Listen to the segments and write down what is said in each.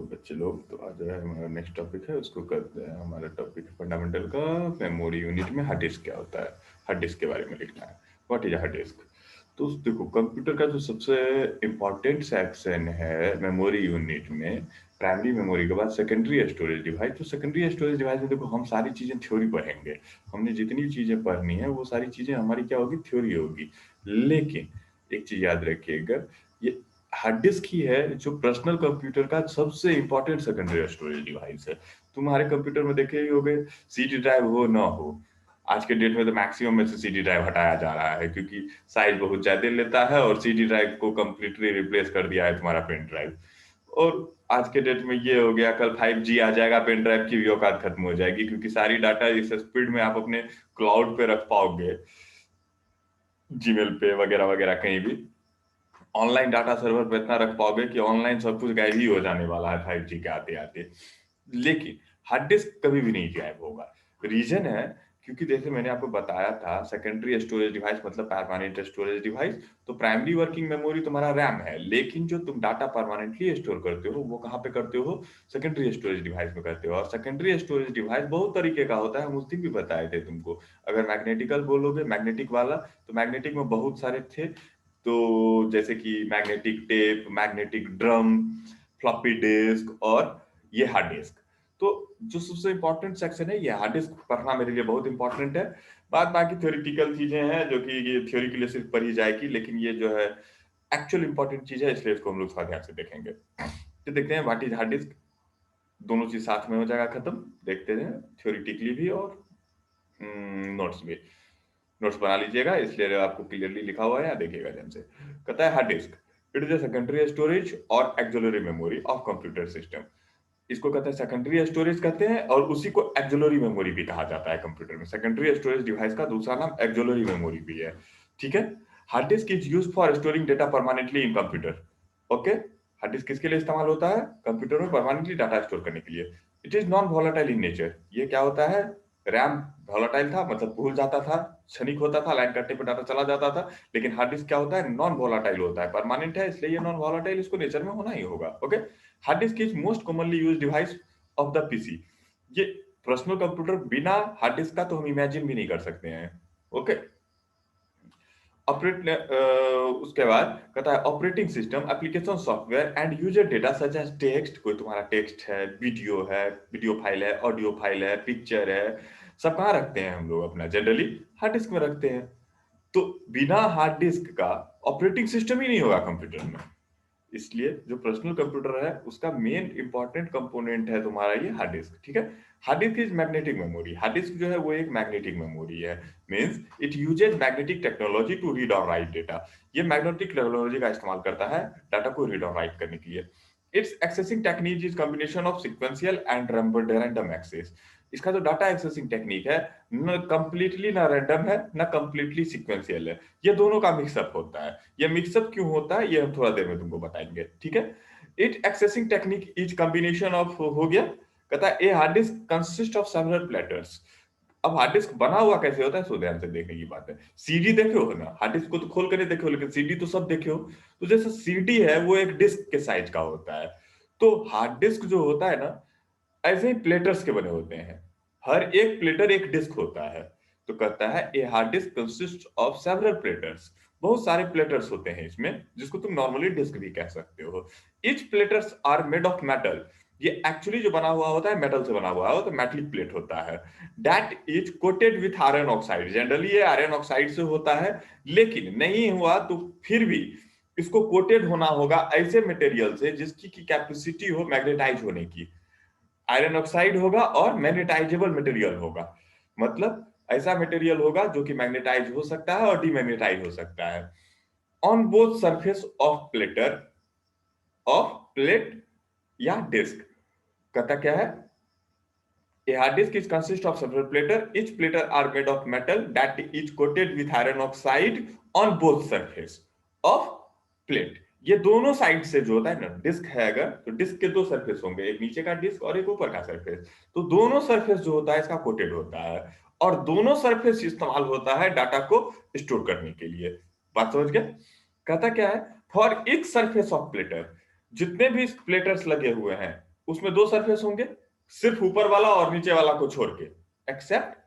बच्चे लोग, तो आज जो है हमारा नेक्स्ट टॉपिक है, उसको करते हैं। हमारा टॉपिक है फंडामेंटल का मेमोरी यूनिट में हार्ड डिस्क क्या होता है। हार्ड डिस्क के बारे में लिखना है। What is hard disk. तो देखो, कंप्यूटर का जो सबसे इम्पोर्टेंट सेक्शन है मेमोरी यूनिट में, प्राइमरी मेमोरी के बाद सेकेंडरी स्टोरेज डिवाइस। तो सेकेंडरी स्टोरेज डिवाइस में देखो, हम सारी चीजें थ्योरी पढ़ेंगे। हमने जितनी चीजें पढ़नी है वो सारी चीजें हमारी क्या होगी, थ्योरी होगी। लेकिन एक चीज याद रखिएगा, ये हार्ड डिस्क ही है जो पर्सनल कंप्यूटर का सबसे इंपॉर्टेंट सेकेंडरी स्टोरेज डिवाइस है। तुम्हारे कंप्यूटर में देखे ही होगे, सीडी ड्राइव हो ना हो, आज के डेट में तो मैक्सिमम में से सीडी ड्राइव हटाया जा रहा है, क्योंकि साइज बहुत ज्यादा लेता है और सीडी ड्राइव को कंप्लीटली रिप्लेस कर दिया है तुम्हारा पेन ड्राइव। और आज के डेट में ये हो गया, कल 5G आ जाएगा, पेन ड्राइव की भी औकात खत्म हो जाएगी, क्योंकि सारी डाटा इस स्पीड में आप अपने क्लाउड पे रख पाओगे, जीमेल पे वगैरह वगैरह, कहीं भी ऑनलाइन डाटा सर्वर पे इतना रख पाओगे कि ऑनलाइन सब कुछ गायब ही हो जाने वाला है 5G के आते आते। लेकिन हार्ड डिस्क कभी भी नहीं गायब होगा। रीजन है, क्योंकि जैसे मैंने आपको बताया था, सेकेंडरी स्टोरेज डिवाइस मतलब परमानेंट स्टोरेज डिवाइस। तो प्राइमरी वर्किंग मेमोरी तुम्हारा रैम है, लेकिन जो तुम डाटा परमानेंटली स्टोर करते हो वो कहाँ पे करते हो, सेकेंडरी स्टोरेज डिवाइस में करते हो। और सेकेंडरी स्टोरेज डिवाइस बहुत तरीके का होता है, हम उस दिन भी बताए थे तुमको। अगर मैग्नेटिकल बोलोगे, मैग्नेटिक वाला, तो मैग्नेटिक में बहुत सारे थे। तो जैसे कि magnetic tape, magnetic drum, floppy disk और ये हार्ड डिस्क। तो जो सबसे इंपॉर्टेंट सेक्शन है ये हार्ड डिस्क पढ़ना मेरे लिए बहुत इंपॉर्टेंट है। बाद बाकी थ्योरेटिकल चीजें हैं जो कि ये थ्योरी के लिए सिर्फ पढ़ी जाएगी, लेकिन ये जो है एक्चुअल इंपॉर्टेंट चीज है, इसलिए इसको हम लोग थोड़ा ध्यान से देखेंगे। तो देखते हैं व्हाट इज हार्ड डिस्क। दोनों चीज साथ में हो जाएगा खत्म। देखते हैं थ्योरेटिकली भी और नोट्स भी। नोट्स बना लीजिएगा, इसलिए आपको क्लियरली लिखा हुआ है, या देखिएगा ध्यान से। कहता है hard disk, it is a secondary storage और auxiliary memory of computer system. इसको कहते हैं सेकेंडरी स्टोरेज कहते हैं, और उसी को एक्सिलरी मेमोरी भी कहा जाता है कंप्यूटर में। सेकेंडरी स्टोरेज डिवाइस का दूसरा नाम एक्सिलरी मेमोरी भी है। ठीक है। Hard disk is used for storing data permanently in computer. Okay. Hard disk किसके लिए इस्तेमाल होता है, कंप्यूटर में परमानेंटली डाटा स्टोर करने के लिए। It is non volatile in nature. ये क्या होता है, रैम वॉलेटाइल था, मतलब भूल जाता था, क्षणिक होता था, लाइन कटने पर डाटा चला जाता था। लेकिन हार्ड डिस्क क्या होता है, नॉन वॉलेटाइल होता है, परमानेंट है, इसलिए ये नॉन वॉलेटाइल, इसको नेचर में होना ही होगा। Okay. Hard disk is most commonly use device of the PC. ये पर्सनल कंप्यूटर बिना हार्ड डिस्क का तो हम इमेजिन भी नहीं कर सकते हैं। ओके। ऑपरेट उसके बाद कहता है operating system, application software and user data such as text. कोई तुम्हारा टेक्स्ट है, वीडियो फाइल है, ऑडियो फाइल है, पिक्चर है, सब कहाँ रखते हैं हम लोग, अपना जनरली हार्ड डिस्क में रखते हैं। तो बिना हार्ड डिस्क का ऑपरेटिंग सिस्टम ही नहीं होगा कंप्यूटर में। इसलिए जो पर्सनल कंप्यूटर है उसका मेन इंपॉर्टेंट कंपोनेंट है तुम्हारा ये हार्ड डिस्क। ठीक है। Hard disk is magnetic memory. Hard disk जो है वो एक मैग्नेटिक मेमोरी है। Means it uses magnetic technology to read और राइट डेटा। ये मैग्नेटिक टेक्नोलॉजी का इस्तेमाल करता है डाटा को रीड और राइट करने के लिए। Its accessing technique is combination of sequential and random access. इसका जो डाटा एक्सेसिंग टेक्निक है, न कंप्लीटली ना रैंडम है, ना कंप्लीटली सिक्वेंशियल है, ये दोनों का मिक्सअप होता है। ये मिक्सअप क्यों होता है ये हम थोड़ा देर में तुमको बताएंगे। ठीक है। It accessing technique is combination of, हो गया। कहता है a hard disk consist of several platters. अब हार्ड डिस्क बना हुआ कैसे होता है, सो ध्यान से देखने की बात है। सीडी देखे हो ना, हार्ड डिस्क को तो खोल कर नहीं देखे हो, लेकिन सीडी तो सब देखे हो। तो जैसे सीडी है वो एक डिस्क के साइज का होता है, तो हार्ड डिस्क जो होता है ना, ऐसे ही प्लेटर्स के बने होते हैं। हर एक प्लेटर एक डिस्क होता है। तो कहता है a hard disk consist of several platters. बहुत सारे प्लेटर्स होते हैं इसमें, जिसको तुम नॉर्मली डिस्क भी कह सकते हो। Each platters are made of metal. ये एक्चुअली जो बना हुआ होता है मेटल से बना हुआ है, तो मेटलिक प्लेट होता है। That is coated with iron oxide. Generally ये आयरन ऑक्साइड से होता है, लेकिन नहीं हुआ तो फिर भी इसको कोटेड होना होगा ऐसे मटेरियल से जिसकी की कैपेसिटी हो मैग्नेटाइज होने की। आयरन ऑक्साइड होगा और मैग्नेटाइजेबल मटेरियल होगा, मतलब ऐसा मटेरियल होगा जो कि मैग्नेटाइज हो सकता है और डीमैग्नेटाइज हो सकता है। On both surface of platter, of plate या डिस्क। कहता क्या है, a hard disk is consist of several platter. Each platter are made of metal that is coated with iron oxide on both surface of plate. ये दोनों side से जो होता है ना, डिस्क है अगर, तो डिस्क के दो सरफेस होंगे, एक नीचे का डिस्क और एक ऊपर का सरफेस। तो दोनों सरफेस जो होता है इसका कोटेड होता है, और दोनों सरफेस इस्तेमाल होता है डाटा को स्टोर करने के लिए। बात समझ गए। कहता क्या है, for each surface of platter, जितने भी प्लेटर्स लगे हुए हैं उसमें दो सरफेस होंगे, सिर्फ ऊपर वाला और नीचे वाला को छोड़ के, except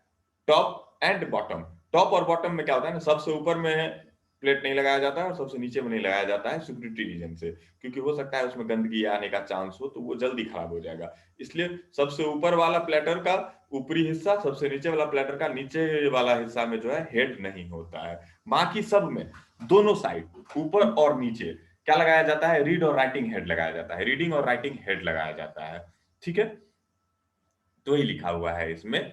top and bottom. Top और बॉटम में क्या होता है ना, सबसे ऊपर में प्लेट नहीं लगाया जाता है और सबसे नीचे में नहीं लगाया जाता है, सिक्योरिटी रीजन से, क्योंकि हो सकता है उसमें गंदगी आने का चांस हो तो वो जल्दी खराब हो जाएगा। इसलिए सबसे ऊपर वाला प्लेटर का ऊपरी हिस्सा, सबसे नीचे वाला प्लेटर का नीचे वाला हिस्सा में जो है हेड नहीं होता है। बाकी सब में दोनों साइड, ऊपर और नीचे, क्या लगाया जाता है, रीड और राइटिंग हेड लगाया जाता है, रीडिंग और राइटिंग हेड लगाया जाता है। ठीक है, तो ही लिखा हुआ है इसमें,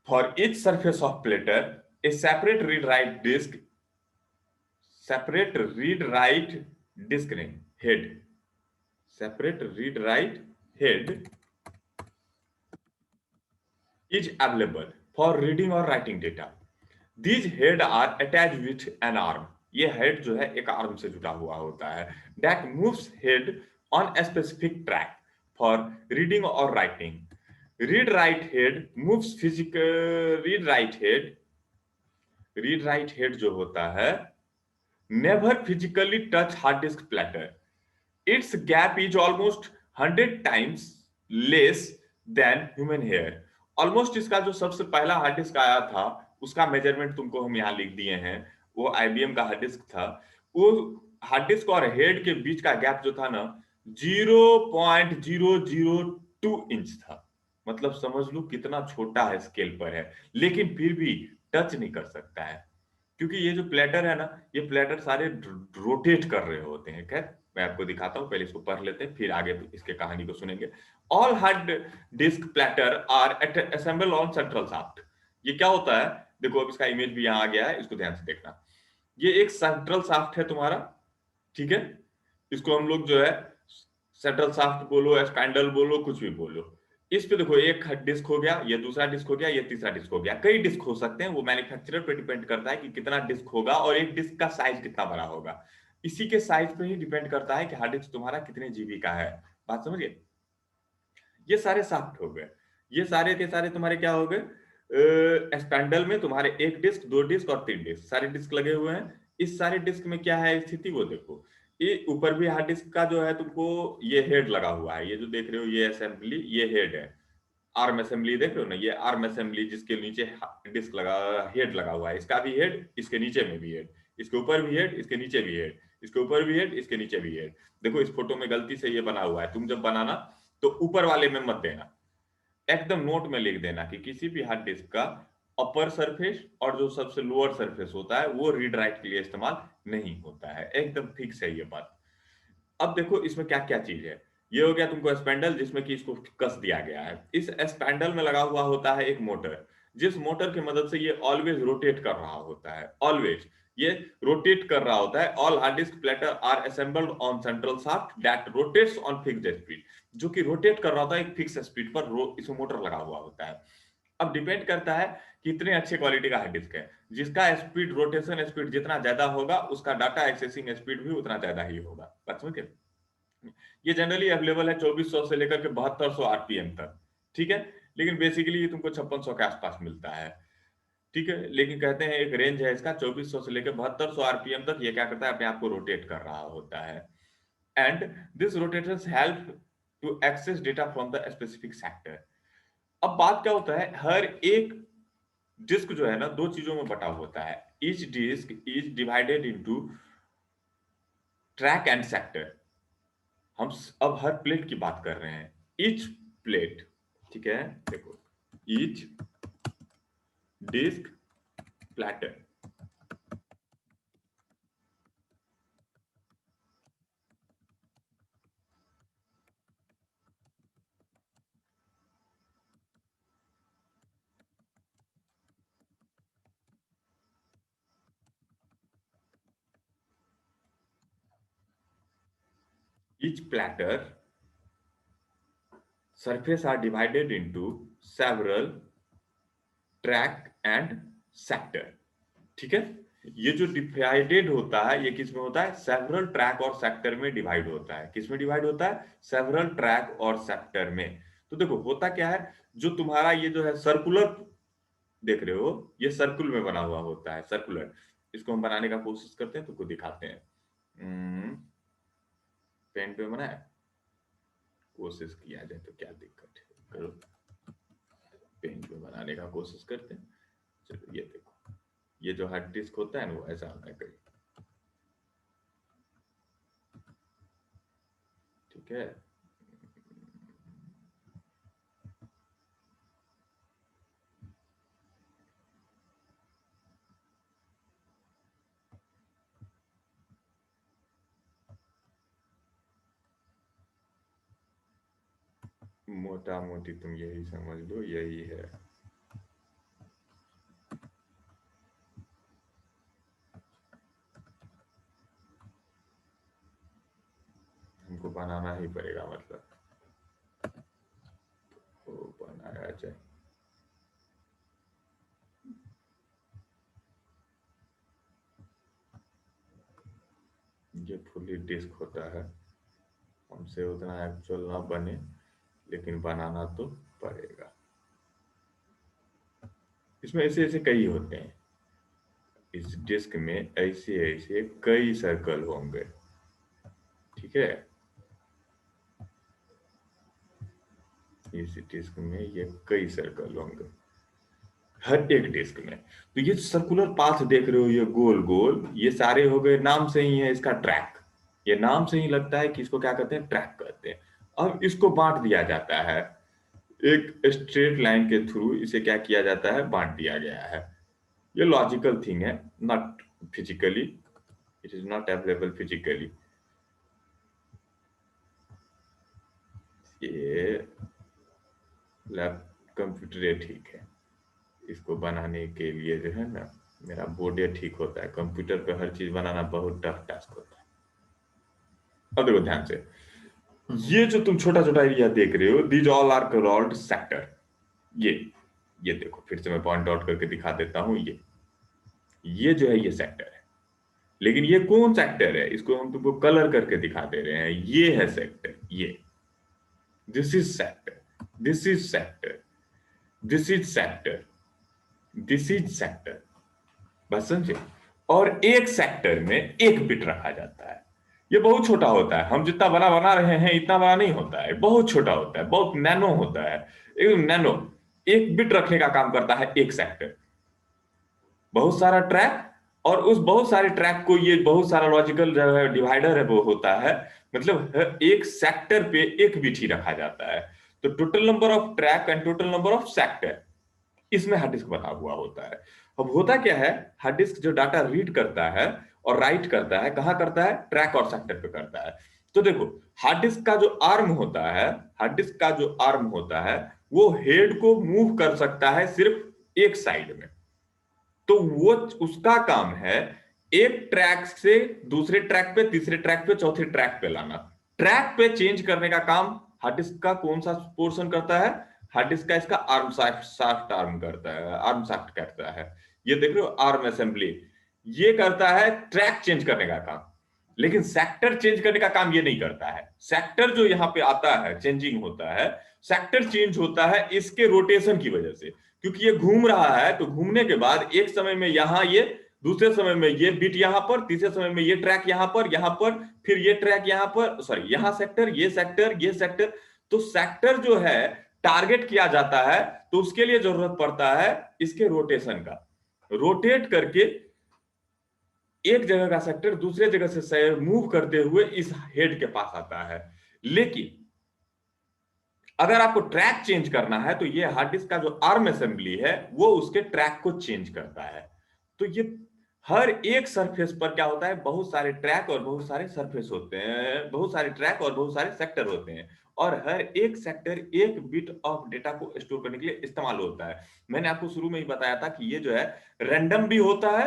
for each surface of platter a separate read write disk, separate read write disk नहीं, head, separate read write head is available for reading or writing data. These head are attached with an arm. ये head जो है एक arm से जुड़ा हुआ होता है, that moves head on a specific track for reading or writing. Read write head moves physical, read write head जो होता है never physically touch hard disk platter. Its gap is almost 100 times less than human hair. Almost इसका जो सबसे पहला hard disk आया था उसका मेजरमेंट तुमको हम यहाँ लिख दिए हैं, वो आईबीएम का हार्ड डिस्क था। वो हार्ड डिस्क और हेड के बीच का गैप जो था ना 0.002 इंच था। मतलब समझ लो कितना छोटा है, स्केल पर है, लेकिन फिर भी टच नहीं कर सकता है, क्योंकि ये जो प्लेटर है ना, ये प्लेटर सारे रोटेट कर रहे होते हैं। खैर मैं आपको दिखाता हूँ, पहले इसको पढ़ लेते हैं फिर आगे इसके कहानी को सुनेंगे। All hard disk platter are assemble on central shaft. ये क्या होता है, देखो अब इसका इमेज भी यहाँ आ गया है, इसको ध्यान से देखना। ये एक सेंट्रल शाफ्ट है तुम्हारा, ठीक है, इसको हम लोग जो है सेंट्रल शाफ्ट बोलो, स्पैंडल बोलो, कुछ भी बोलो। इस पे देखो एक डिस्क हो गया, ये दूसरा डिस्क हो गया, ये तीसरा डिस्क हो गया, कई डिस्क हो सकते हैं, वो मैन्युफैक्चरर पे डिपेंड करता है कि कितना डिस्क होगा और एक डिस्क का साइज कितना बड़ा होगा। इसी के साइज पे ही डिपेंड करता है कि हार्ड डिस्क तुम्हारा कितने जीबी का है। बात समझिए, ये सारे शाफ्ट हो गए, ये सारे के सारे तुम्हारे क्या हो गए, स्पैंडल में तुम्हारे एक डिस्क, दो डिस्क और तीन डिस्क, सारे डिस्क लगे हुए हैं। इस सारे डिस्क में क्या है स्थिति वो देखो, ये ऊपर भी हार्ड डिस्क का जो है तुमको ये हेड लगा हुआ है, ये जो देख रहे हो ये असेंबली, ये हेड है, आर्म असेंबली देख रहे हो ना, ये आर्म असेंबली जिसके नीचे डिस्क लगा, हेड लगा हुआ है, इसका भी हेड, इसके नीचे में भी हेड, इसके ऊपर भी हेड, इसके नीचे भी हेड, इसके ऊपर भी हेड, इसके नीचे भी हेड। देखो इस फोटो में गलती से ये बना हुआ है, तुम जब बनाना तो ऊपर वाले में मत देना, एकदम नोट में लिख देना कि किसी भी हार्ड डिस्क का अपर सरफेस और जो सबसे लोअर सरफेस होता है वो रीड राइट के लिए इस्तेमाल नहीं होता है, एकदम फिक्स है ये बात। अब देखो इसमें क्या क्या चीज है, ये हो गया तुमको स्पैंडल जिसमें कि इसको कस दिया गया है। इस स्पैंडल में लगा हुआ होता है एक मोटर, जिस मोटर की मदद से ये ऑलवेज रोटेट कर रहा होता है, ऑलवेज ये रोटेट कर रहा होता है। All hard disk platter are assembled on central shaft that rotates on fixed speed, जो कि रोटेट कर रहा होता है एक फिक्स स्पीड पर, इसमें मोटर लगा हुआ होता है। अब डिपेंड करता है कितने अच्छे क्वालिटी का हार्ड डिस्क है, जिसका स्पीड, रोटेशन स्पीड जितना ज्यादा होगा उसका डाटा एक्सेसिंग स्पीड भी उतना ज्यादा ही होगा। बात समझ गए? ये जनरली अवेलेबल है 2400 से लेकर के 7200 आरपीएम तक, ठीक है, लेकिन बेसिकली ये तुमको 5600 के आसपास मिलता है, ठीक है। लेकिन कहते हैं एक रेंज है इसका 2400 से लेकर 7200 आरपीएम तक, ये क्या करता है अपने आप को रोटेट कर रहा होता है। And this rotators help to access data from the specific sector. अब बात क्या होता है, हर एक डिस्क जो है ना दो चीजों में बटा होता है, each disk is divided into track and sector. हम अब हर प्लेट की बात कर रहे हैं, ईच प्लेट, ठीक है, देखो each disk platter, each platter surface are divided into several track and sector, ठीक है। ये जो डिवाइडेड होता है ये किस में होता है, सेवरल ट्रैक और सेक्टर में डिवाइड होता है। किस में डिवाइड होता है, सेवरल ट्रैक और सेक्टर में। तो देखो होता क्या है, जो तुम्हारा ये जो है सर्कुलर देख रहे हो, ये सर्कुल में बना हुआ होता है, सर्कुलर। इसको हम बनाने का कोशिश करते हैं, तुमको दिखाते हैं। पेन पे बनाए, कोशिश किया जाए तो क्या दिक्कत है, करो। पेंट में बनाने का कोशिश करते हैं। चलो ये देखो, ये जो हार्ड डिस्क होता है ना वो ऐसा होता है कहीं, ठीक है। मोटा मोटी तुम यही समझ लो, यही है। हमको बनाना ही पड़ेगा, मतलब तो बनाया जाए। ये फुली डिस्क होता है, हमसे उतना एक्चुअल ना बने, लेकिन बनाना तो पड़ेगा। इसमें ऐसे ऐसे कई होते हैं, इस डिस्क में ऐसे ऐसे कई सर्कल होंगे, ठीक है। इस डिस्क में ये कई सर्कल होंगे हर एक डिस्क में। तो ये सर्कुलर पाथ देख रहे हो, ये गोल गोल, ये सारे हो गए, नाम से ही है इसका ट्रैक। ये नाम से ही लगता है कि इसको क्या कहते हैं, ट्रैक कहते हैं। अब इसको बांट दिया जाता है, एक स्ट्रेट लाइन के थ्रू इसे क्या किया जाता है, बांट दिया गया है। ये लॉजिकल थिंग है, not physically, it is not available physically. ये लैप कंप्यूटर ठीक है, इसको बनाने के लिए जो है ना, मेरा बोर्ड ठीक होता है। कंप्यूटर पे हर चीज बनाना बहुत टफ टास्क होता है। अब देखो ध्यान से, ये जो तुम छोटा छोटा एरिया देख रहे हो, these all are called sector. ये ये देखो, फिर से मैं पॉइंट आउट करके दिखा देता हूं। ये जो है ये सेक्टर है, लेकिन ये कौन सेक्टर है, इसको हम तुमको कलर करके दिखा दे रहे हैं। ये है सेक्टर, ये, this is sector, this is sector, this is sector, this is sector. बस समझे। और एक सेक्टर में एक बिट रखा जाता है। ये बहुत छोटा होता है, हम जितना बड़ा बना रहे हैं इतना बड़ा नहीं होता है, बहुत छोटा होता है, बहुत नैनो होता है, एकदम नैनो। एक बिट रखने का काम करता है एक सेक्टर। बहुत सारा ट्रैक, और उस बहुत सारे ट्रैक को ये बहुत सारा लॉजिकल जो है डिवाइडर है वो होता है, मतलब एक सेक्टर पे एक बिट ही रखा जाता है। तो total number of track and total number of sector इसमें हार्ड डिस्क बना हुआ होता है। अब होता क्या है, हार्ड डिस्क जो डाटा रीड करता है और राइट करता है, कहां करता है, ट्रैक और सेक्टर पे करता है। तो देखो, हार्ड डिस्क का जो आर्म होता है, हार्ड डिस्क का जो आर्म होता है, वो हेड को मूव कर सकता है सिर्फ एक साइड में। तो वो, उसका काम है एक ट्रैक से दूसरे ट्रैक पे, तीसरे ट्रैक पे, चौथे ट्रैक पे लाना। ट्रैक पे चेंज करने का काम हार्ड डिस्क का कौन सा पोर्शन करता है, हार्ड डिस्क का इसका आर्म शाफ्ट आर्म करता है, आर्म शाफ्ट करता है। ये देख रहे हो, आर्म असेंबली, ये करता है ट्रैक चेंज करने का काम। लेकिन सेक्टर चेंज करने का काम ये नहीं करता है। सेक्टर जो यहाँ पे आता है, चेंजिंग होता है, सेक्टर चेंज होता है इसके रोटेशन की वजह से। क्योंकि ये घूम रहा है, तो घूमने के बाद एक समय में यहां ये, दूसरे समय में ये बिट यहां पर, तीसरे समय में ये ट्रैक यहां पर, फिर ये ट्रैक यहां पर, सॉरी यहां सेक्टर, ये सेक्टर, ये सेक्टर। तो सेक्टर जो है टारगेट किया जाता है, तो उसके लिए जरूरत पड़ता है इसके रोटेशन का। रोटेट करके एक जगह का सेक्टर दूसरे जगह से मूव करते हुए इस हेड के पास आता है। लेकिन अगर आपको ट्रैक चेंज करना है, तो ये हार्ड डिस्क का जो आर्म असेंबली है वो उसके ट्रैक को चेंज करता है। तो ये हर एक सरफेस पर क्या होता है, बहुत सारे ट्रैक और बहुत सारे सरफेस होते हैं, बहुत सारे ट्रैक और बहुत सारे सेक्टर होते हैं। और हर एक सेक्टर एक बिट ऑफ डेटा को स्टोर करने के लिए इस्तेमाल होता है। मैंने आपको शुरू में ही बताया था कि ये जो है रैंडम भी होता है,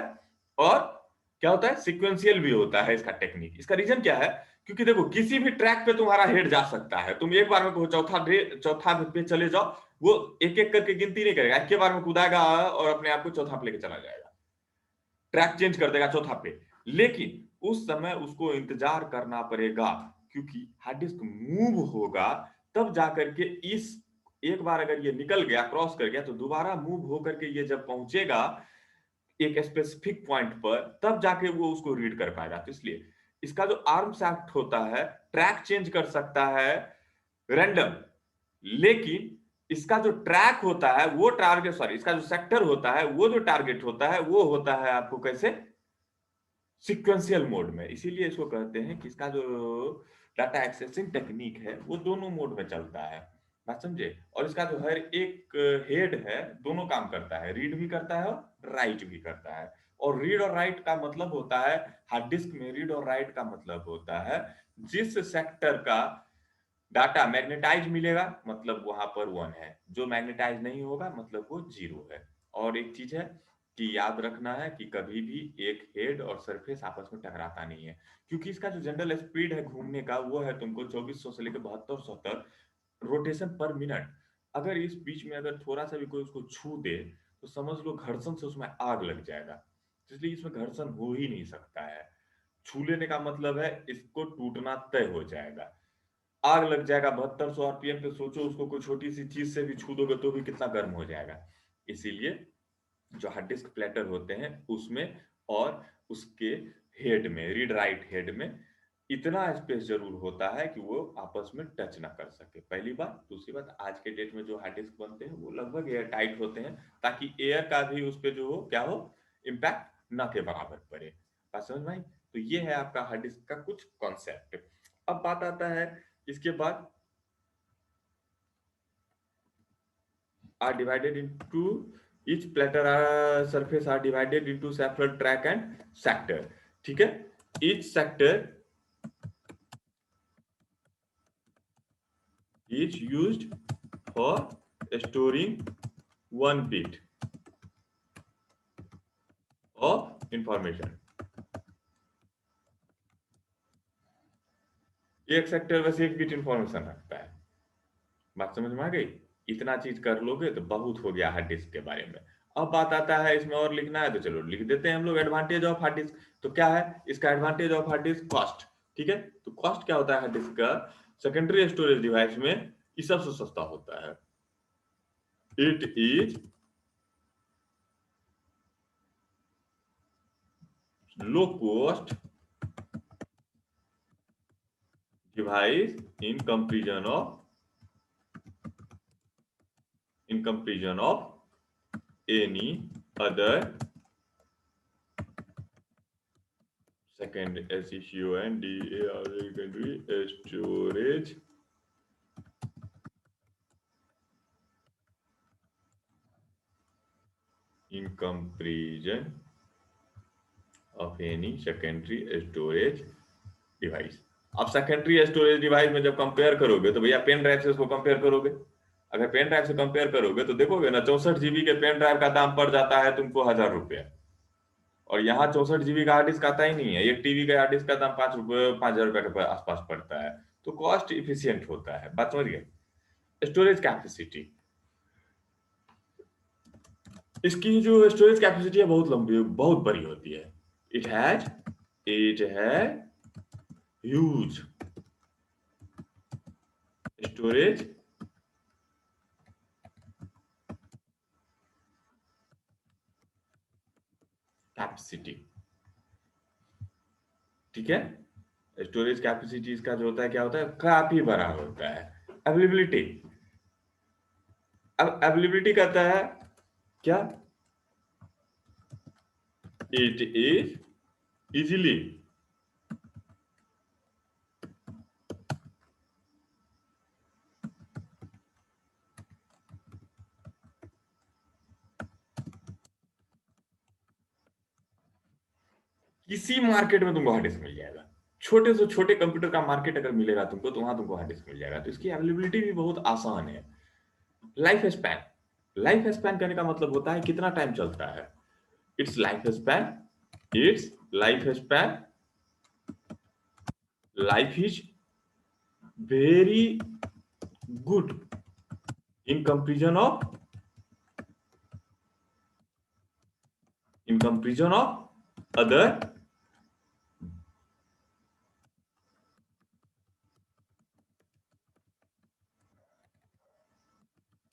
और क्या होता है, सिक्वेंशियल भी होता है इसका टेक्निक। इसका रीजन क्या है, क्योंकि देखो किसी भी ट्रैक पे तुम्हारा हेड जा सकता है, तुम एक बार में चौथा पे चले जाओ, वो एक एक करके गिनती नहीं करेगा, एक के बार में कूदाएगा और अपने आप को चौथा पे लेके चला जाएगा, ट्रैक चेंज कर देगा चौथा पे। लेकिन उस समय उसको इंतजार करना पड़ेगा, क्योंकि हार्ड डिस्क मूव होगा, तब जाकर के इस, एक बार अगर ये निकल गया, क्रॉस कर गया, तो दोबारा मूव होकर के ये जब पहुंचेगा एक स्पेसिफिक पॉइंट पर, तब जाके वो उसको रीड कर पाएगा। तो इसलिए इसका जो आर्म शाफ्ट होता है ट्रैक चेंज कर सकता है, रैंडम, लेकिन इसका जो ट्रैक होता है वो टारगेट, सॉरी, इसका जो सेक्टर होता है वो जो टारगेट होता है वो होता है आपको कैसे, सीक्वेंशियल मोड में। इसीलिए इसको कहते हैं कि इसका जो डाटा एक्सेसिंग टेक्निक है वो दोनों मोड में चलता है, बात समझे। और इसका जो हर एक हेड है दोनों काम करता है, रीड भी करता है और राइट भी करता है। और रीड और राइट का मतलब होता है, हार्ड डिस्क में रीड और राइट का मतलब होता है जिस सेक्टर का डाटा मैग्नेटाइज मिलेगा मतलब वहां पर 1 है, जो मैग्नेटाइज नहीं होगा मतलब वो 0 है। और एक चीज है कि याद रखना है कि कभी भी एक हेड और सरफेस आपस में टकराता नहीं है, क्योंकि इसका जो जनरल स्पीड है घूमने का वो है तुमको 2400 से लेकर 7200 तक रोटेशन पर मिनट। अगर इस बीच में अगर थोड़ा सा भी कोई उसको छू दे तो समझ लो घर्षण से उसमें आग लग जाएगा, इसलिए इसमें घर्षण हो ही नहीं सकता है। छू लेने का मतलब है इसको टूटना तय हो जाएगा, आग लग जाएगा 7200 आरपीएम पे। सोचो उसको कोई छोटी सी चीज से भी छू दोगे तो भी कितना गर्म हो जाएगा। इसीलिए जो हार्ड डिस्क प्लेटर होते हैं उसमें और उसके हेड में, रीड राइट हेड में इतना स्पेस जरूर होता है कि वो आपस में टच ना कर सके, पहली बात। दूसरी बात, आज के डेट में जो हार्ड डिस्क बनते हैं वो लगभग एयर टाइट होते हैं, ताकि एयर का भी उस पर जो हो क्या हो, इम्पैक्ट ना के बराबर पड़े। बात समझ में आई? तो ये है आपका हार्ड डिस्क का कुछ कॉन्सेप्ट। अब बात आता है इसके बाद, are divided into, each platter surface are divided into separate track and sector, ठीक है। each sector is used for storing 1 bit of information। एक सेक्टर बस 1 बिट इंफॉर्मेशन रखता है, बात समझ में आ गई। इतना चीज कर लोगे तो बहुत हो गया हार्ड डिस्क के बारे में। अब बात आता है इसमें और लिखना है तो चलो लिख देते हैं हम लोग, एडवांटेज ऑफ हार्ड डिस्क। तो क्या है इसका advantage of hard disk? Cost, ठीक है। तो कॉस्ट क्या होता है हार्ड डिस्क का? सेकेंडरी स्टोरेज डिवाइस में ये सबसे सस्ता होता है। It is low cost device in comparison of any other second SECONDAR secondary storage in comparison of any secondary storage device। अब सेकेंडरी स्टोरेज डिवाइस में जब कंपेयर करोगे तो भैया पेन ड्राइव से उसको कंपेयर करोगे। अगर पेन ड्राइव से कंपेयर करोगे तो देखोगे ना 64 GB के पेन ड्राइव का दाम पड़ जाता है तुमको 1000 रुपया, और यहाँ 64 GB का हार्ड डिस्क आता ही नहीं है। एक टीवी का हार्ड डिस्क का दाम 5 रुपये 5000 रुपये के आसपास पड़ता है। तो कॉस्ट इफिशियंट होता है, बात समझ गए। स्टोरेज कैपेसिटी, इसकी जो स्टोरेज कैपेसिटी है बहुत लंबी, बहुत बड़ी होती है। इट है ह्यूज स्टोरेज कैपेसिटी, ठीक है। स्टोरेज कैपेसिटी इसका जो होता है क्या होता है, काफी बड़ा होता है। अवेलेबिलिटी, अब अवेलेबिलिटी कहता है क्या, इट इज इजीली किसी मार्केट में तुमको हार्ड डिस्क मिल जाएगा। छोटे से छोटे कंप्यूटर का मार्केट अगर मिलेगा तुमको तो वहां तुमको हार्ड डिस्क मिल जाएगा। तो इसकी अवेलेबिलिटी भी बहुत आसान है। लाइफ स्पैन, लाइफ स्पैन कहने का मतलब होता है कितना टाइम चलता है। It's life span, it's life span, life is very good in comparison of other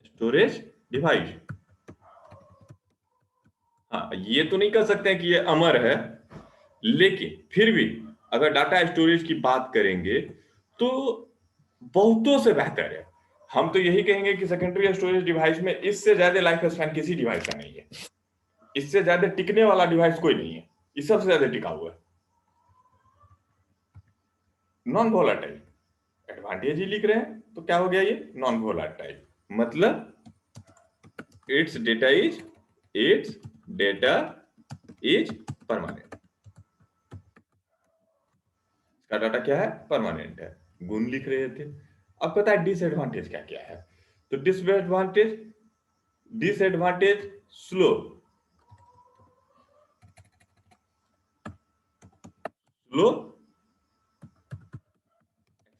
storage device. हाँ, ये तो नहीं कह सकते हैं कि ये अमर है, लेकिन फिर भी अगर डाटा स्टोरेज की बात करेंगे तो बहुतों से बेहतर है। हम तो यही कहेंगे कि सेकेंडरी स्टोरेज डिवाइस में इससे ज्यादा लाइफ स्पैन किसी डिवाइस का नहीं है, इससे ज्यादा टिकने वाला डिवाइस कोई नहीं है, ये सबसे ज्यादा टिका हुआ है। नॉन वोलाटाइल, एडवांटेज ही लिख रहे हैं तो क्या हो गया ये नॉन वोलाटाइल, मतलब इट्स डेटा इज परमानेंट। इसका डाटा क्या है परमानेंट है, गुण लिख रहे थे। अब पता है डिसएडवांटेज क्या क्या है, तो disadvantage slow slow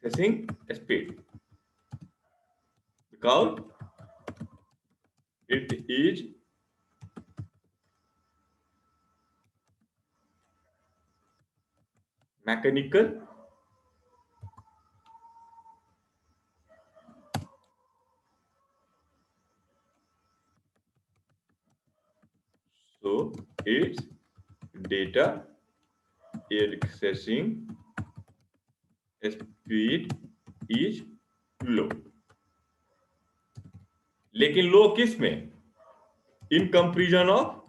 accessing speed because it is mechanical so its data accessing speed is low। लेकिन लो किस में, in comparison of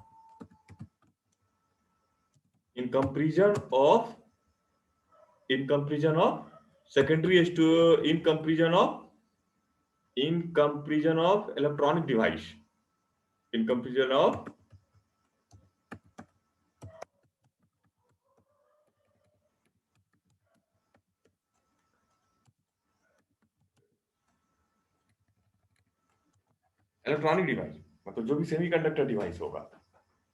in comparison of in comparison of secondary in comparison of electronic device, in comparison of electronic device, मतलब जो भी semiconductor device होगा,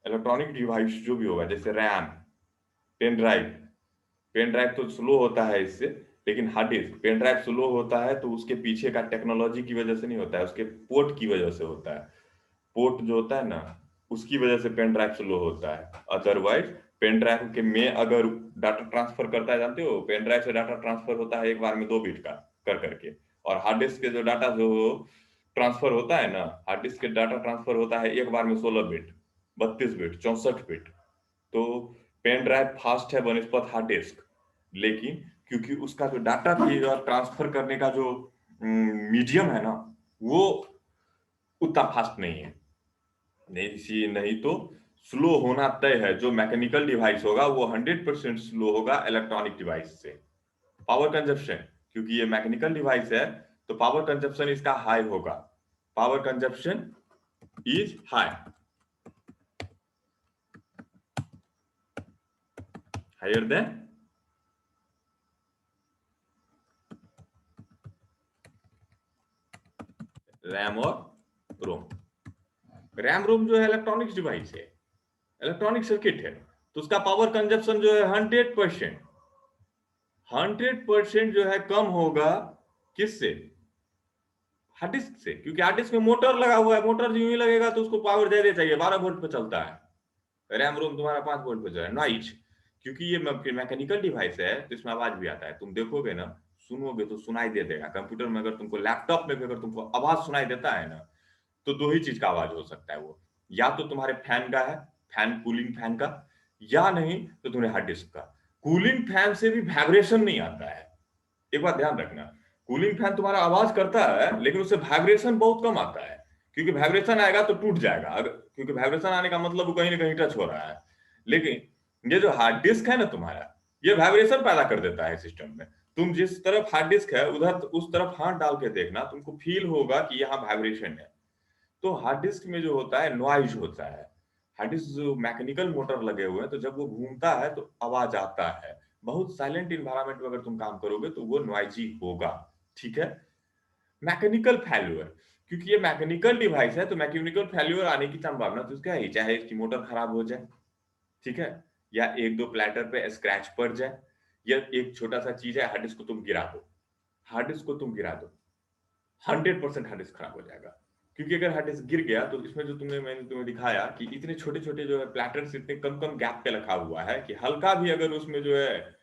electronic device जो भी होगा, जैसे RAM, pen drive. Pen drive तो स्लो होता है इससे, लेकिन hard disk, pen drive slow होता है तो उसके पीछे का टेक्नोलॉजी की वजह से नहीं होता है, उसके पोर्ट की वजह से होता है। पोर्ट जो होता है ना, उसकी वजह से पेन ड्राइव स्लो होता है। अदरवाइज पेन ड्राइव के में अगर डाटा ट्रांसफर करता है, जानते हो पेन ड्राइव से डाटा ट्रांसफर होता है एक बार में 2 बिट का कर करके, और हार्ड डिस्क के जो डाटा जो ट्रांसफर होता है ना, हार्ड डिस्क के डाटा ट्रांसफर होता है एक बार में 16 बिट, 32 बिट, 64 बिट। तो पेन ड्राइव फास्ट है बनस्पत हार्ड डिस्क, लेकिन क्योंकि उसका जो डाटा ट्रांसफर करने का जो मीडियम है ना, वो उतना फास्ट नहीं है। नहीं तो स्लो होना तय है, जो मैकेनिकल डिवाइस होगा वो 100% स्लो होगा इलेक्ट्रॉनिक डिवाइस से। पावर कंजप्शन, क्योंकि ये मैकेनिकल डिवाइस है तो पावर कंजप्शन इसका हाई होगा, power consumption is high, higher than RAM और रोम। रैम रोम जो है इलेक्ट्रॉनिक्स डिवाइस है, इलेक्ट्रॉनिक सर्किट है, तो उसका पावर कंजप्शन जो है 100% जो है कम होगा किससे, हार्ड डिस्क से। क्योंकि हार्ड डिस्क में मोटर लगा हुआ है, मोटर जो ही लगेगा तो उसको पावर ज्यादा चाहिए, 12 वोल्ट पे चलता है। रैम रोम तुम्हारा 5 वोल्ट पे जो है नॉइज, क्योंकि ये मैकेनिकल डिवाइस है तो इसमें आवाज भी आता है, तुम देखोगे ना, सुनोगे तो सुनाई दे देगा। कंप्यूटर में अगर तुमको, लैपटॉप में भी अगर तुमको आवाज सुनाई देता है ना, तो 2 ही चीज का आवाज हो सकता है वो, या तो तुम्हारे फैन का है, फैन कूलिंग फैन का, या नहीं तो तुम्हारे हार्ड डिस्क का। कूलिंग फैन से भी वाइब्रेशन नहीं आता है, एक बात ध्यान रखना। कूलिंग फैन तुम्हारा आवाज करता है लेकिन उससे वाइब्रेशन बहुत कम आता है, क्योंकि वाइब्रेशन आएगा तो टूट जाएगा, अगर क्योंकि वाइब्रेशन आने का मतलब वो कहीं ना कहीं टच हो रहा है। लेकिन ये जो हार्ड डिस्क है ना तुम्हारा, ये वाइब्रेशन पैदा कर देता है सिस्टम में। तुम जिस तरफ हार्ड डिस्क है उधर उस तरफ हाथ डाल के देखना, तुमको फील होगा कि यहाँ वाइब्रेशन है। तो हार्ड डिस्क में जो होता है नॉइज होता है। हार्ड डिस्क जो मैकेनिकल मोटर लगे हुए हैं तो जब वो घूमता है तो आवाज आता है। बहुत साइलेंट इन्वायरमेंट में अगर तुम काम करोगे तो वो नॉइजी होगा, ठीक है। मैकेनिकल फेल्यूर, क्योंकि ये मैकेनिकल डिवाइस है तो मैकेनिकल फेल्यूर आने की संभावना तो क्या है, चाहे इसकी मोटर खराब हो जाए, ठीक है, या एक दो प्लेटर पे स्क्रैच पड़ जाए, या एक छोटा सा चीज है हार्ड डिस्क को तुम गिरा दो, हार्ड डिस्क को तुम गिरा दो, 100% हार्ड डिस्क खराब हो जाएगा। क्योंकि अगर हार्ड डिस्क गिर गया तो इसमें जो मैंने तुम्हें दिखाया कि इतने छोटे छोटे जो है प्लेटर्स इतने कम कम गैप पे रखा हुआ है कि हल्का भी अगर उसमें जो है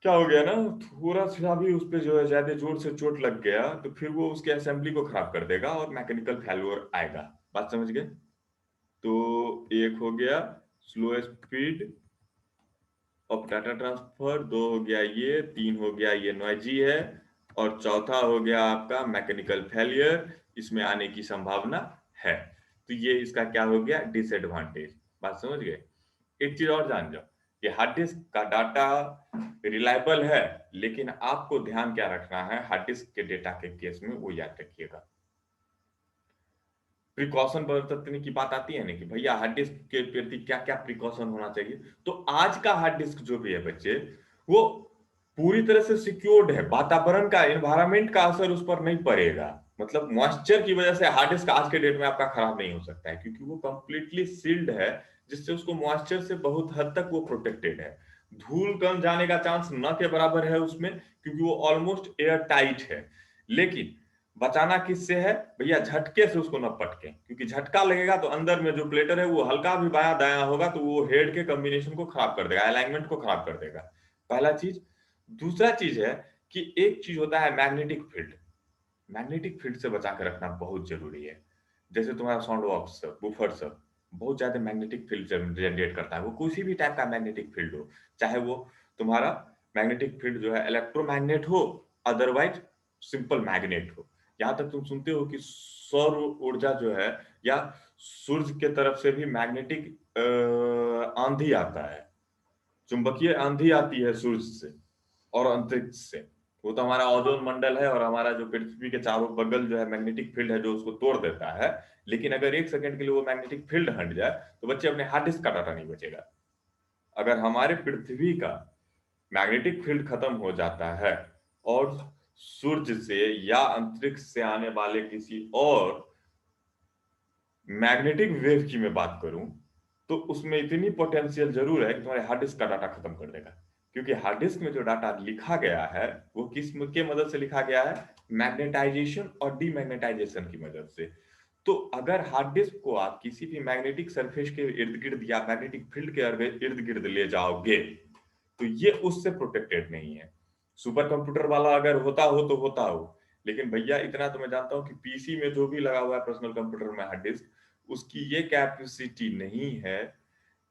क्या हो गया ना, थोड़ा सा भी उस पर जो है ज्यादा जोर से चोट लग गया तो फिर वो उसके असेंबली को खराब कर देगा और मैकेनिकल फेल्योर आएगा। बात समझ गए। तो एक हो गया slow speed of data transfer, 2 हो गया ये, 3 हो गया ये नॉइजी है, और चौथा हो गया आपका मैकेनिकल फेलियर, इसमें आने की संभावना है। तो ये इसका क्या हो गया, डिसएडवांटेज। बात समझ गए। एक चीज और जान जाओ कि हार्ड डिस्क का डाटा रिलायबल है, लेकिन आपको ध्यान क्या रखना है हार्ड डिस्क के डेटा के केस में, वो याद रखिएगा। प्रिकॉशन बरतने की बात आती है ना कि भैया हार्ड डिस्क के प्रति क्या क्या प्रिकॉशन होना चाहिए। तो आज का हार्ड डिस्क जो भी है बच्चे, वो पूरी तरह से सिक्योर्ड है, वातावरण का, एनवायरमेंट का असर उस पर नहीं पड़ेगा। मतलब मॉइस्चर की वजह से हार्ड डिस्क आज के डेट में आपका खराब नहीं हो सकता है, क्योंकि वो कंप्लीटली सील्ड है, जिससे उसको मॉइस्चर से बहुत हद तक वो प्रोटेक्टेड है। धूल कण जाने का चांस न के बराबर है उसमें, क्योंकि वो ऑलमोस्ट एयर टाइट है। लेकिन बचाना किससे है भैया, झटके से उसको न पटके, क्योंकि झटका लगेगा तो अंदर में जो प्लेटर है वो हल्का भी बायां दायां होगा तो वो हेड के कॉम्बिनेशन को खराब कर देगा, अलाइनमेंट को खराब कर देगा। पहला चीज। दूसरा चीज है कि एक चीज होता है मैग्नेटिक फील्ड। मैग्नेटिक फील्ड से बचा के रखना बहुत जरूरी है। जैसे तुम्हारा साउंड बॉक्स, बुफर सब बहुत ज्यादा मैग्नेटिक फील्ड जनरेट करता है, वो किसी भी टाइप का मैग्नेटिक फील्ड हो, चाहे वो तुम्हारा मैग्नेटिक फील्ड जो है इलेक्ट्रोमैग्नेट हो, अदरवाइज सिंपल मैग्नेट हो। यहाँ तक तुम सुनते हो कि सौर ऊर्जा जो है या सूर्य के तरफ से भी मैग्नेटिक आंधी आता है, चुंबकीय आंधी आती है सूर्य से और अंतरिक्ष से। वो तो हमारा ओजोन मंडल है और हमारा जो पृथ्वी के चारों बगल जो है मैग्नेटिक फील्ड है जो उसको तोड़ देता है। लेकिन अगर एक सेकंड के लिए वो मैग्नेटिक फील्ड हट जाए तो बच्चे अपने हार्ड डिस्क का डाटा नहीं बचेगा। अगर हमारे पृथ्वी का मैग्नेटिक फील्ड खत्म हो जाता है और सूर्य से या अंतरिक्ष से आने वाले किसी और मैग्नेटिक वेव की मैं बात करूं, तो उसमें इतनी पोटेंशियल जरूर है कि तुम्हारे हार्ड डिस्क का डाटा खत्म कर देगा। क्योंकि हार्ड डिस्क में जो डाटा लिखा गया है वो किस के मदद से लिखा गया है, मैग्नेटाइजेशन और डीमैग्नेटाइजेशन की मदद से। तो अगर हार्ड डिस्क को आप किसी भी मैग्नेटिक सरफेस के इर्द गिर्द या मैग्नेटिक फील्ड के इर्द गिर्द ले जाओगे तो ये उससे प्रोटेक्टेड नहीं है। सुपर कंप्यूटर वाला अगर होता हो तो होता हो, लेकिन भैया इतना तो मैं जानता हूँ कि पीसी में जो भी लगा हुआ है पर्सनल कंप्यूटर में हार्ड डिस्क, उसकी ये कैपेसिटी नहीं है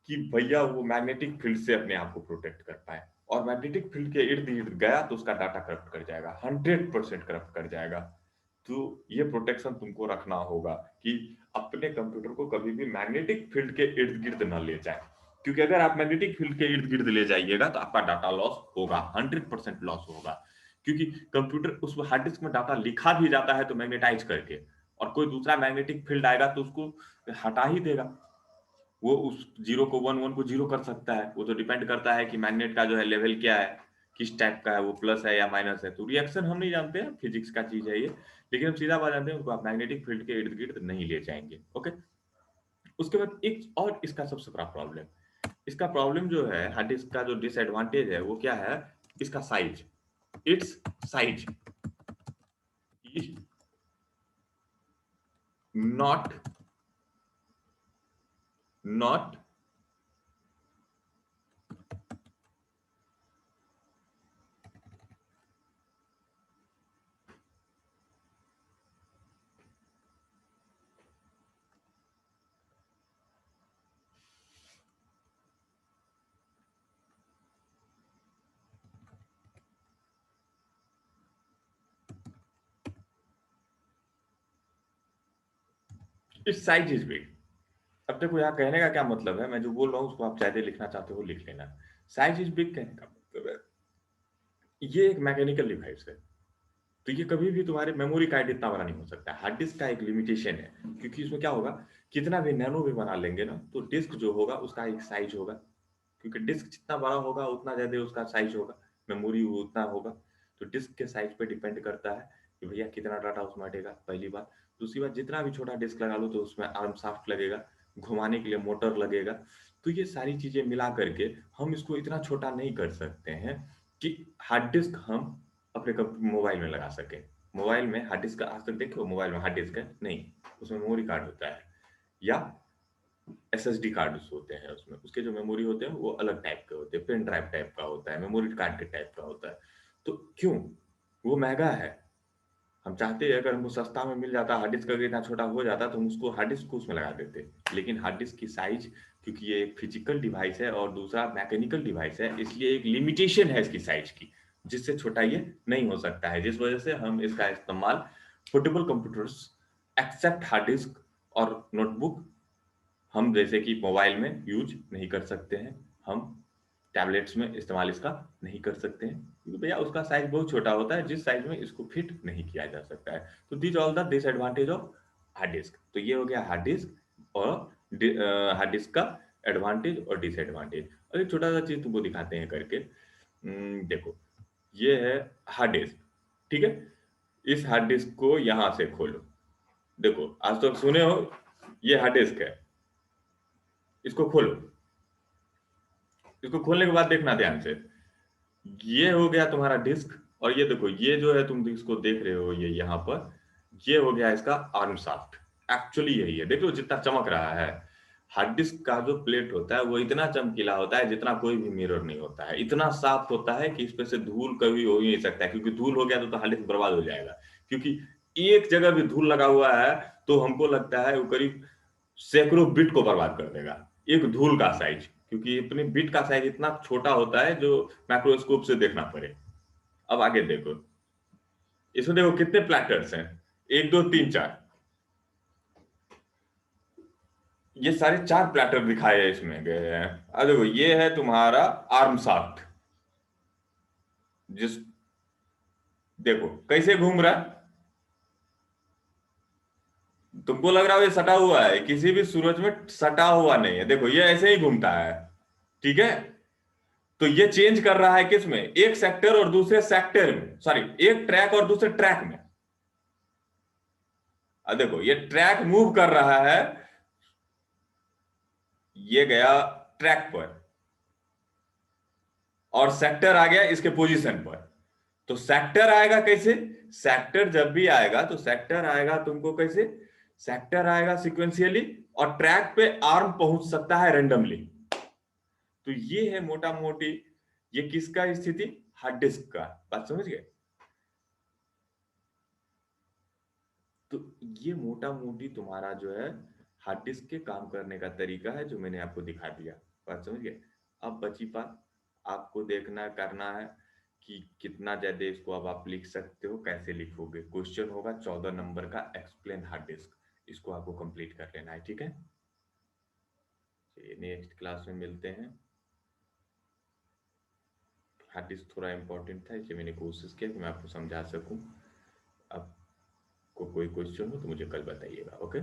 कि भैया वो मैग्नेटिक फील्ड से अपने आप को प्रोटेक्ट कर पाए। और मैग्नेटिक फील्ड के इर्द गिर्द गया तो उसका डाटा करप्ट कर जाएगा, 100% करप्ट कर जाएगा। तो ये प्रोटेक्शन तुमको रखना होगा कि अपने कंप्यूटर को कभी भी मैग्नेटिक फील्ड के इर्द गिर्द न ले जाए। क्योंकि अगर आप मैग्नेटिक फील्ड के इर्द गिर्द ले जाइएगा तो आपका डाटा लॉस होगा, 100% लॉस होगा। क्योंकि कंप्यूटर उस हार्ड डिस्क में डाटा लिखा भी जाता है तो मैग्नेटाइज करके, और कोई दूसरा मैग्नेटिक फील्ड आएगा तो उसको हटा ही देगा। वो उस जीरो को वन, वन को जीरो कर सकता है। वो तो डिपेंड करता है कि मैग्नेट का जो है लेवल क्या है, किस टाइप का है, वो प्लस है या माइनस है। तो रिएक्शन हम नहीं जानते हैं, फिजिक्स का चीज है ये। लेकिन हम सीधा बात जानते हैं, उसको आप मैग्नेटिक फील्ड के इर्द गिर्द नहीं ले जाएंगे। ओके। उसके बाद एक और इसका सबसे बड़ा प्रॉब्लम, इसका प्रॉब्लम जो है हार्ड डिस्क का जो डिसएडवांटेज है वो क्या है, इसका size. It's size is not not it's size is big. अब देखो यहाँ कहने का क्या मतलब है, मैं जो बोल रहा हूँ उसको आप चाहे लिखना चाहते हो लिख लेना। साइज इज बिग कहने का मतलब है ये एक मैकेनिकल डिवाइस है, तो ये कभी भी तुम्हारे मेमोरी कार्ड इतना बड़ा नहीं हो सकता। हार्ड डिस्क का एक लिमिटेशन है, क्योंकि इसमें क्या होगा, कितना भी नैनो भी बना लेंगे ना तो डिस्क जो होगा उसका एक साइज होगा। क्योंकि डिस्क जितना बड़ा होगा उतना ज्यादा उसका साइज होगा, मेमोरी उतना होगा। तो डिस्क के साइज पे डिपेंड करता है कि भैया कितना डाटा उसमें हटेगा, पहली बात। दूसरी बात, जितना भी छोटा डिस्क लगा लो तो उसमें आर्म शाफ्ट लगेगा, घुमाने के लिए मोटर लगेगा। तो ये सारी चीजें मिला करके हम इसको इतना छोटा नहीं कर सकते हैं कि हार्ड डिस्क हम अपने मोबाइल में लगा सके। मोबाइल में हार्ड डिस्क आज तक देखो, मोबाइल में हार्ड डिस्क है नहीं, उसमें मेमोरी कार्ड होता है या एसएसडी कार्ड होते हैं। उसमें उसके जो मेमोरी होते हैं वो अलग टाइप के होते हैं, पेन ड्राइव टाइप का होता है, मेमोरी कार्ड के टाइप का होता है। तो क्यों, वो महंगा है। हम चाहते हैं अगर हमको सस्ता में मिल जाता, हार्ड डिस्क अगर इतना छोटा हो जाता तो हम उसको हार्ड डिस्क को उसमें लगा देते। लेकिन हार्ड डिस्क की साइज, क्योंकि ये एक फिजिकल डिवाइस है और दूसरा मैकेनिकल डिवाइस है, इसलिए एक लिमिटेशन है इसकी साइज की। जिससे छोटा ये नहीं हो सकता है, जिस वजह से हम इसका इस्तेमाल portable computers except hard disk और नोटबुक हम जैसे कि मोबाइल में यूज नहीं कर सकते हैं, हम टैबलेट्स में इस्तेमाल इसका नहीं कर सकते हैं, क्योंकि भैया उसका साइज बहुत छोटा होता है जिस साइज में इसको फिट नहीं किया जा सकता है। तो this all the disadvantage of hard disk. तो ये हो गया हार्ड डिस्क और हार्ड डिस्क का एडवांटेज और डिसएडवांटेज। और एक छोटा सा चीज तुमको दिखाते हैं करके। देखो, ये है हार्ड डिस्क, ठीक है। इस हार्ड डिस्क को यहां से खोलो। देखो, आज तक सुने हो, ये हार्ड डिस्क है, इसको खोलो। इसको खोलने के बाद देखना ध्यान से, ये हो गया तुम्हारा डिस्क। और ये देखो, ये जो है तुम इसको देख रहे हो, ये यहाँ पर ये हो गया इसका आर्म शाफ्ट। एक्चुअली यही है, देख लो जितना चमक रहा है। हार्ड डिस्क का जो प्लेट होता है वो इतना चमकीला होता है जितना कोई भी मिरर नहीं होता है, इतना साफ होता है कि इस पे से धूल कभी हो ही नहीं सकता है, क्योंकि धूल हो गया तो हार्ड डिस्क बर्बाद हो जाएगा। क्योंकि एक जगह भी धूल लगा हुआ है तो हमको लगता है वो करीब सैकड़ों बिट को बर्बाद कर देगा, एक धूल का साइज, क्योंकि अपने बिट का साइज इतना छोटा होता है जो माइक्रोस्कोप से देखना पड़े। अब आगे देखो, इसमें देखो कितने प्लैटर्स हैं, एक दो तीन चार, ये सारे चार प्लैटर दिखाए इसमें गए हैं। अब देखो, ये है तुम्हारा आर्म शाफ्ट, जिस देखो कैसे घूम रहा है, तुमको लग रहा है ये सटा हुआ है, किसी भी सूरज में सटा हुआ नहीं है, देखो ये ऐसे ही घूमता है, ठीक है। तो ये चेंज कर रहा है किसमें, एक सेक्टर और दूसरे सेक्टर में, सॉरी एक ट्रैक और दूसरे ट्रैक में। अब देखो, ये ट्रैक मूव कर रहा है, ये गया ट्रैक पर और सेक्टर आ गया इसके पोजीशन पर। तो सेक्टर आएगा कैसे, सेक्टर जब भी आएगा तो सेक्टर आएगा तुमको कैसे, सेक्टर आएगा सिक्वेंशियली, और ट्रैक पे आर्म पहुंच सकता है रेंडमली। तो ये है मोटा मोटी, ये किसका स्थिति, हार्ड डिस्क का, बात समझ गए। तो ये मोटा मोटी तुम्हारा जो है हार्ड डिस्क के काम करने का तरीका है, जो मैंने आपको दिखा दिया, बात समझ गए। अब बची बात, आपको देखना करना है कि कितना ज्यादा इसको अब आप लिख सकते हो, कैसे लिखोगे। क्वेश्चन होगा 14 नंबर का, एक्सप्लेन हार्ड डिस्क, इसको आपको कंप्लीट कर लेना है, ठीक है। नेक्स्ट क्लास में मिलते हैं। हार्ड डिस्क थोड़ा इंपॉर्टेंट था, इसलिए मैंने कोशिश किया कि मैं आपको समझा सकूं। आपको कोई क्वेश्चन हो तो मुझे कल बताइएगा, ओके।